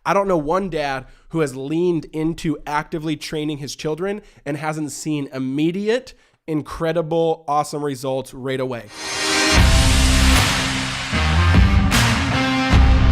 I don't know one dad who has leaned into actively training his children and hasn't seen immediate, incredible, awesome results right away.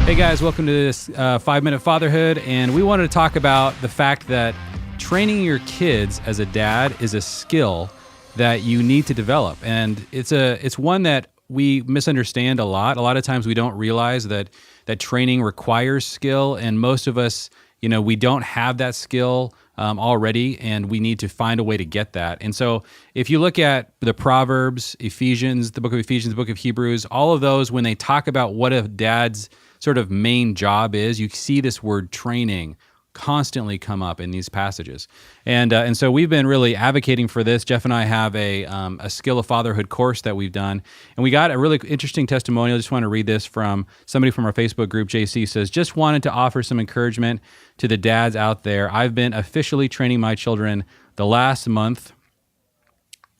Hey guys, welcome to this 5-Minute Fatherhood, and we wanted to talk about the fact that training your kids as a dad is a skill that you need to develop, and it's one that we misunderstand a lot. A lot of times we don't realize that training requires skill, and most of us, we don't have that skill already, and we need to find a way to get that. And so if you look at the Proverbs, Ephesians, the book of Ephesians, the book of Hebrews, all of those, when they talk about what a dad's sort of main job is, you see this word training constantly come up in these passages. And so we've been really advocating for this. Jeff and I have a Skill of Fatherhood course that we've done, and we got a really interesting testimonial. I just want to read this from somebody from our Facebook group. JC says, just wanted to offer some encouragement to the dads out there. I've been officially training my children this last month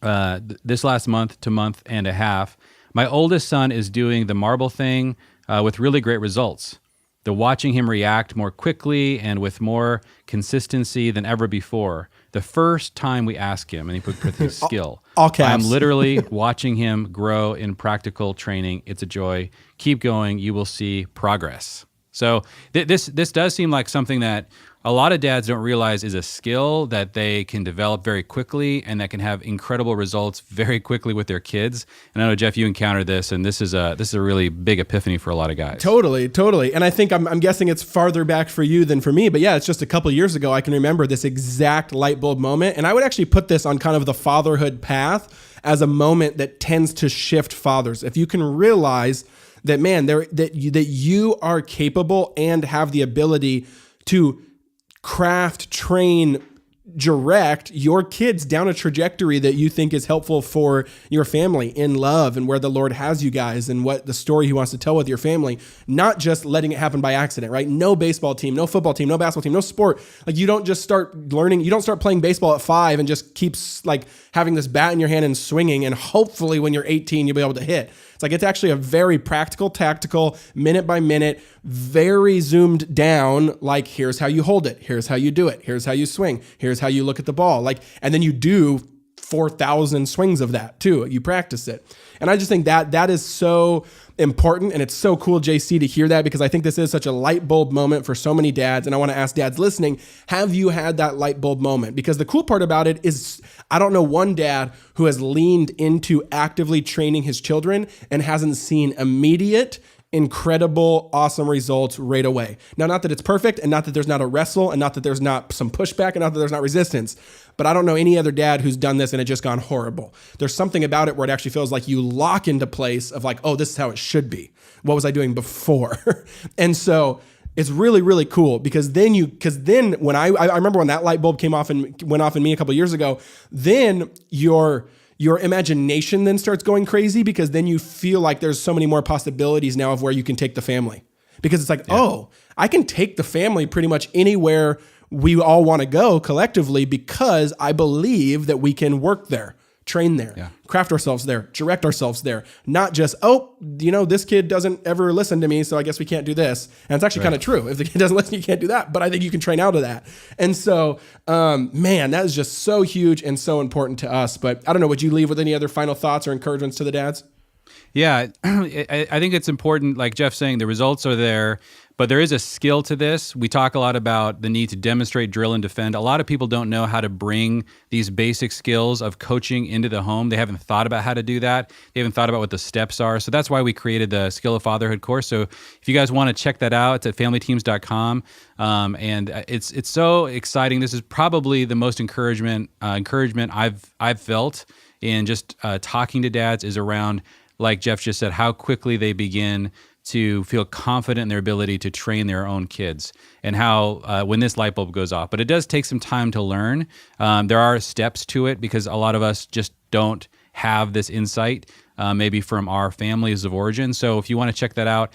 to month and a half. My oldest son is doing the marble thing with really great results. The watching him react more quickly and with more consistency than ever before. The first time we ask him, and he put his skill, all caps. I'm literally watching him grow in practical training. It's a joy. Keep going. You will see progress. So this does seem like something that a lot of dads don't realize is a skill that they can develop very quickly and that can have incredible results very quickly with their kids. And I know, Jeff, you encountered this, and this is a really big epiphany for a lot of guys. Totally. And I think I'm guessing it's farther back for you than for me, but yeah, it's just a couple years ago. I can remember this exact light bulb moment, and I would actually put this on kind of the fatherhood path as a moment that tends to shift fathers. If you can realize that, man, that you are capable and have the ability to craft, train, direct your kids down a trajectory that you think is helpful for your family in love and where the Lord has you guys and what the story he wants to tell with your family, not just letting it happen by accident, right? No baseball team, no football team, no basketball team, no sport. Like, you don't just start learning, you don't start playing baseball at 5 and just keep like having this bat in your hand and swinging, and hopefully when you're 18, you'll be able to hit. It's like, it's actually a very practical, tactical, minute by minute, very zoomed down, like, here's how you hold it. Here's how you do it. Here's how you swing. Here's how you look at the ball. Like, and then you do 4,000 swings of that too. You practice it. And I just think that is so important. And it's so cool, JC, to hear that, because I think this is such a light bulb moment for so many dads. And I want to ask dads listening, have you had that light bulb moment? Because the cool part about it is, I don't know one dad who has leaned into actively training his children and hasn't seen immediate, incredible, awesome results right away. Now, not that it's perfect, and not that there's not a wrestle, and not that there's not some pushback, and not that there's not resistance, but I don't know any other dad who's done this and it just gone horrible. There's something about it where it actually feels like you lock into place of like, oh, this is how it should be. What was I doing before? And so it's really, really cool, because then when I remember when that light bulb went off in me a couple of years ago, then your imagination then starts going crazy, because then you feel like there's so many more possibilities now of where you can take the family. Because it's like, oh, I can take the family pretty much anywhere we all want to go collectively, because I believe that we can work there, train there, craft ourselves there, direct ourselves there. Not just, this kid doesn't ever listen to me, so I guess we can't do this. And it's actually kind of true. If the kid doesn't listen, you can't do that. But I think you can train out of that. And so, man, that is just so huge and so important to us. But I don't know, would you leave with any other final thoughts or encouragements to the dads? Yeah, I think it's important, like Jeff's saying, the results are there, but there is a skill to this. We talk a lot about the need to demonstrate, drill, and defend. A lot of people don't know how to bring these basic skills of coaching into the home. They haven't thought about how to do that. They haven't thought about what the steps are. So that's why we created the Skill of Fatherhood course. So if you guys want to check that out, it's at familyteams.com. And it's so exciting. This is probably the most encouragement I've felt in just talking to dads, is around, like Jeff just said, how quickly they begin to feel confident in their ability to train their own kids, and how when this light bulb goes off. But it does take some time to learn. There are steps to it, because a lot of us just don't have this insight, maybe from our families of origin. So if you want to check that out,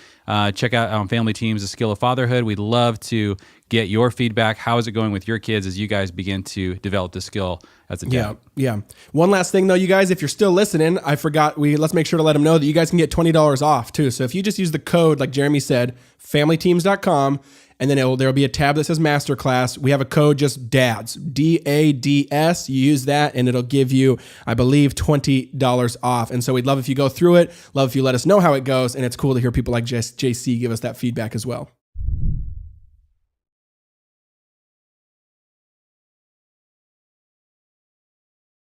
check out on Family Teams, The Skill of Fatherhood. We'd love to get your feedback. How is it going with your kids as you guys begin to develop the skill as a dad? Yeah. One last thing though, you guys, if you're still listening, I forgot, let's make sure to let them know that you guys can get $20 off too. So if you just use the code, like Jeremy said, familyteams.com, and then there'll be a tab that says Masterclass. We have a code, just DADS, DADS. You use that, and it'll give you, I believe, $20 off. And so we'd love if you go through it, love if you let us know how it goes, and it's cool to hear people like JC give us that feedback as well.